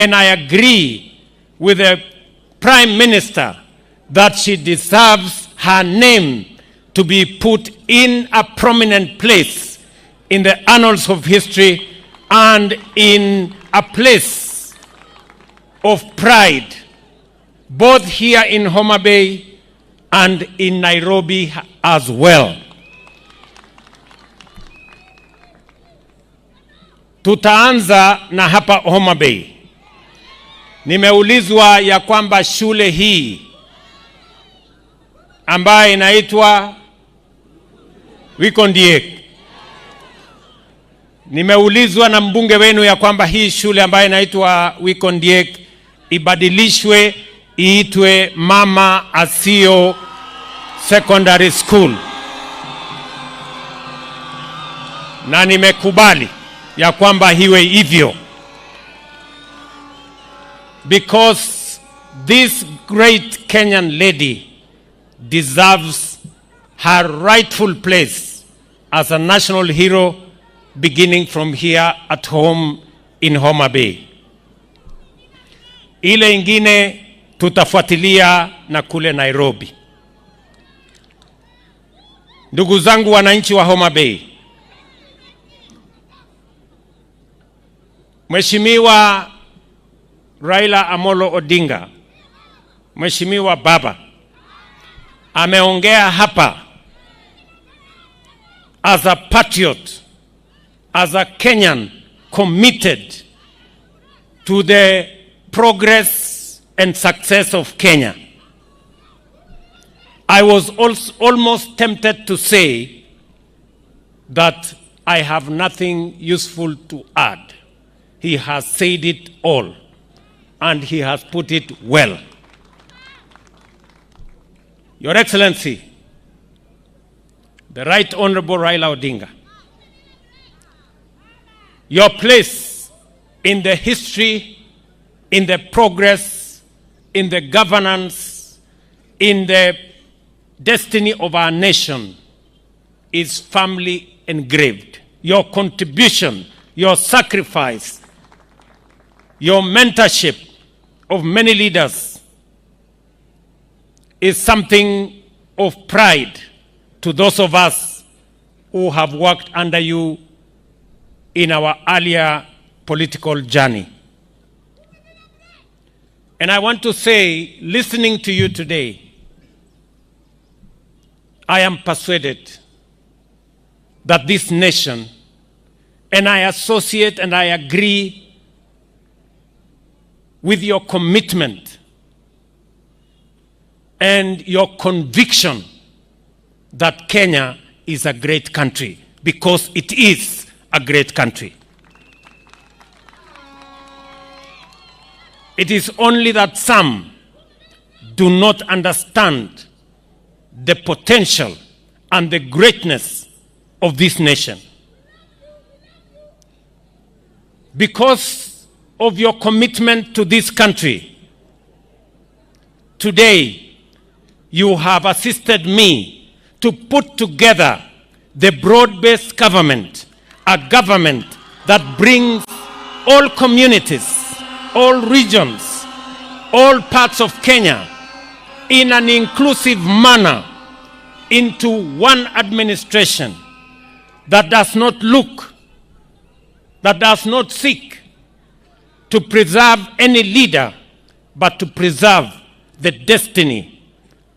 And I agree with the Prime Minister that she deserves her name to be put in a prominent place in the annals of history and in a place of pride, both here in Homabay and in Nairobi as well. Tutaanza na hapa Homabay. Nimeulizwa ya kwamba shule hii ambayo inaitwa Wikondiek, nimeulizwa na mbunge wenu ya kwamba hii shule ambayo inaitwa Wikondiek ibadilishwe iitwe Mama Asio Secondary School, na nimekubali ya kwamba hiwe hivyo, because this great Kenyan lady deserves her rightful place as a national hero, beginning from here at home in Homabay. Ile ingine tutafuatilia na kule Nairobi. Ndugu zangu wananchi wa Homabay, Mheshimiwa Raila Amolo Odinga, Mheshimiwa Baba, ameongea hapa as a patriot, as a Kenyan committed to the progress and success of Kenya. I was also almost tempted to say that I have nothing useful to add. He has said it all, and he has put it well. Your Excellency, the Right Honorable Raila Odinga, your place in the history, in the progress, in the governance, in the destiny of our nation is firmly engraved. Your contribution, your sacrifice, your mentorship of many leaders is something of pride to those of us who have worked under you in our earlier political journey. And I want to say, listening to you today, I am persuaded that this nation, and I associate and I agree with your commitment and your conviction that Kenya is a great country, because it is a great country. It is only that some do not understand the potential and the greatness of this nation. Because of your commitment to this country, today you have assisted me to put together the broad-based government, a government that brings all communities, all regions, all parts of Kenya in an inclusive manner into one administration that does not look, that does not seek to preserve any leader, but to preserve the destiny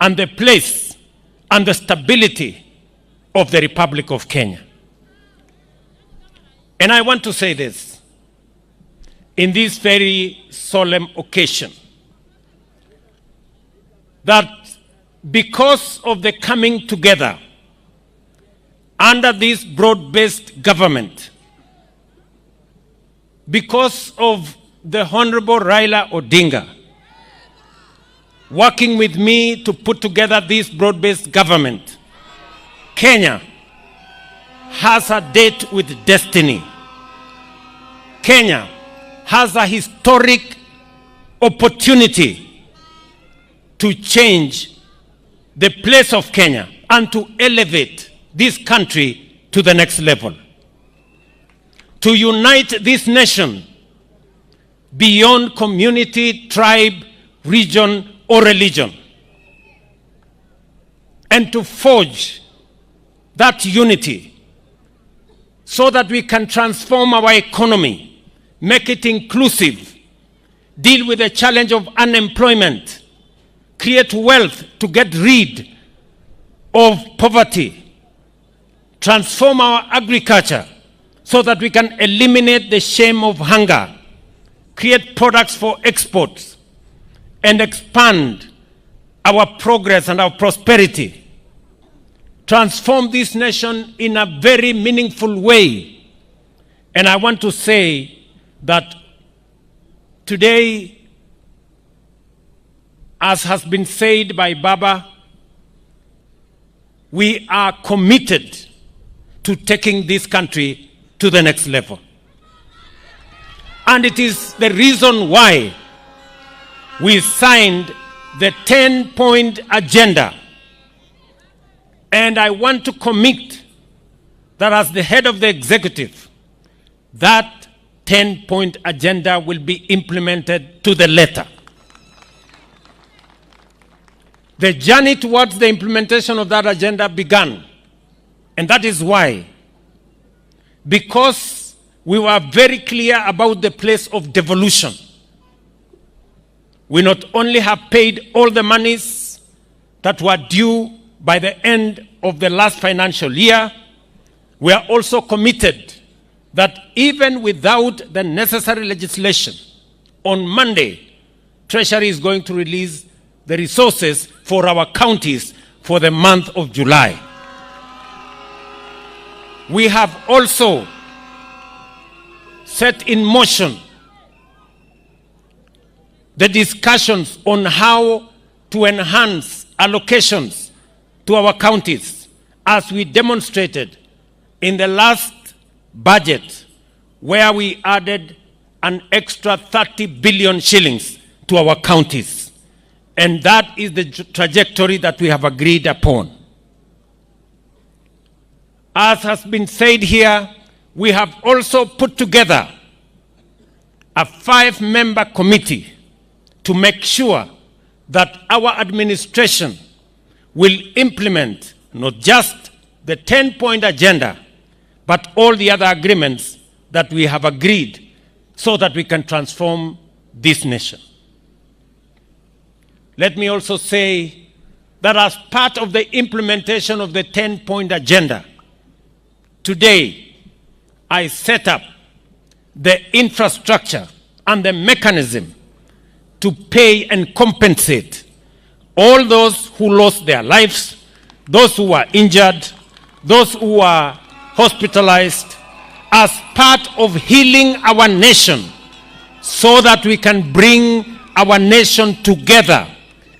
and the place and the stability of the Republic of Kenya. And I want to say this in this very solemn occasion, that because of the coming together under this broad-based government, because of the Honorable Raila Odinga working with me to put together this broad-based government, Kenya has a date with destiny. Kenya has a historic opportunity to change the place of Kenya and to elevate this country to the next level. To unite this nation beyond community, tribe, region, or religion. And to forge that unity so that we can transform our economy, make it inclusive, deal with the challenge of unemployment, create wealth to get rid of poverty, transform our agriculture so that we can eliminate the shame of hunger, create products for exports, and expand our progress and our prosperity. Transform this nation in a very meaningful way. And I want to say that today, as has been said by Baba, we are committed to taking this country to the next level. And it is the reason why we signed the 10-point agenda. And I want to commit that as the head of the executive, that 10-point agenda will be implemented to the letter. The journey towards the implementation of that agenda began. And that is why, because we were very clear about the place of devolution, we not only have paid all the monies that were due by the end of the last financial year, we are also committed that even without the necessary legislation, on Monday, Treasury is going to release the resources for our counties for the month of July. We have also set in motion the discussions on how to enhance allocations to our counties, as we demonstrated in the last budget, where we added an extra 30 billion shillings to our counties. And that is the trajectory that we have agreed upon. As has been said here, we have also put together a 5-member committee to make sure that our administration will implement not just the 10-point agenda, but all the other agreements that we have agreed so that we can transform this nation. Let me also say that as part of the implementation of the 10-point agenda, today I set up the infrastructure and the mechanism to pay and compensate all those who lost their lives, those who were injured, those who were hospitalized, as part of healing our nation so that we can bring our nation together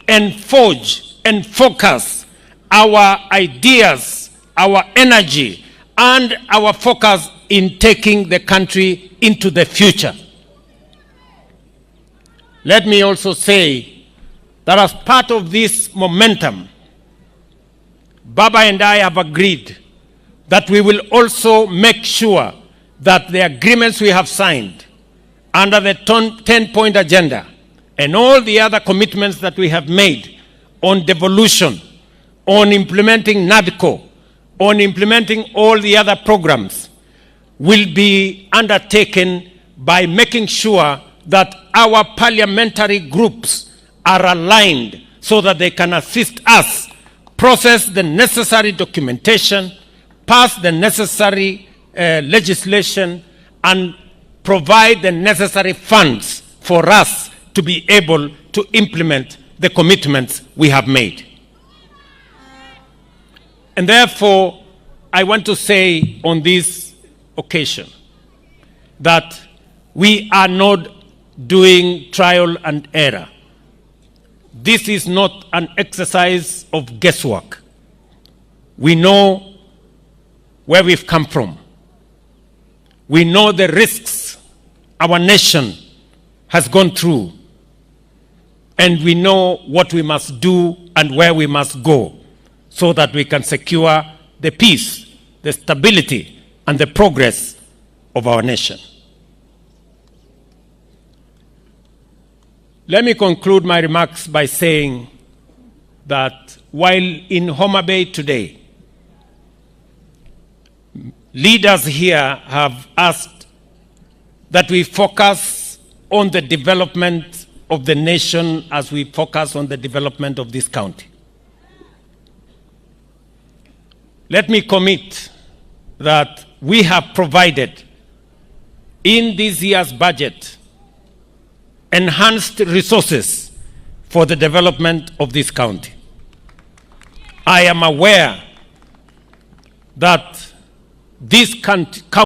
and forge and focus our ideas, our energy, and our focus in taking the country into the future. Let me also say that as part of this momentum, Baba and I have agreed that we will also make sure that the agreements we have signed under the 10-point agenda and all the other commitments that we have made on devolution, on implementing NADCO, on implementing all the other programs, will be undertaken by making sure that our parliamentary groups are aligned so that they can assist us process the necessary documentation, pass the necessary legislation, and provide the necessary funds for us to be able to implement the commitments we have made. And therefore, I want to say on this occasion that we are not doing trial and error. This is not an exercise of guesswork. We know where we've come from. We know the risks our nation has gone through. And we know what we must do and where we must go so that we can secure the peace, the stability, and the progress of our nation. Let me conclude my remarks by saying that while in Homabay today, leaders here have asked that we focus on the development of the nation as we focus on the development of this county. Let me commit that we have provided in this year's budget enhanced resources for the development of this county. I am aware that this county